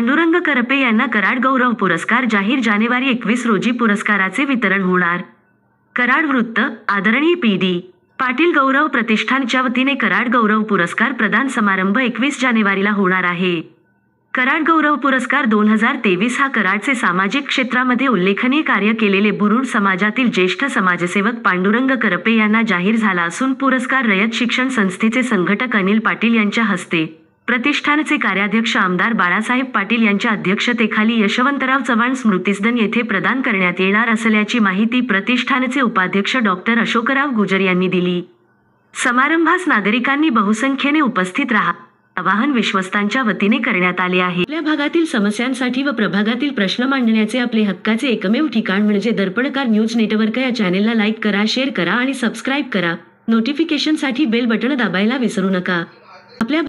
पांडुरंग करपे यांना कराड गौरव पुरस्कार जाहीर. जानेवारी 21 रोजी पुरस्काराचे वितरण होणार. कराड वृत्त. आदरणीय पी.डी. पाटील गौरव प्रतिष्ठानच्या वतीने कराड गौरव पुरस्कार प्रदान समारंभ 21 जानेवारीला होणार आहे. कराड गौरव पुरस्कार 2023 हा कराडचे सामाजिक क्षेत्रामध्ये उल्लेखनीय कार्य केलेले बुरुड समाजातील ज्येष्ठ समाजसेवक पांडुरंग करपे यांना जाहीर झाला असून पुरस्कार रयत शिक्षण संस्थेचे संघटक अनिल पाटील यांच्या हस्ते, प्रतिष्ठानचे कार्याध्यक्ष आमदार बाळासाहेब पाटील यांच्या अध्यक्षतेखाली यशवंतराव चव्हाण स्मृतिसदन येथे प्रदान करण्यात येणार असल्याची माहिती प्रतिष्ठानचे उपाध्यक्ष डॉक्टर अशोकराव गुजर यांनी दिली. समारंभास नागरिकांनी बहुसंख्येने उपस्थित राहा आवाहन विश्वस्तांच्या वतीने करण्यात आले आहे. आपल्या भागातील समस्यांसाठी व प्रभागातील प्रश्न मांडण्याचे आपले हक्काचे एकमेव ठिकाण म्हणजे दर्पणकार न्यूज नेटवर्क. या चॅनेलला लाईक करा, शेअर करा आणि सबस्क्राईब करा. नोटिफिकेशनसाठी बेल बटन दाबायला विसरू नका.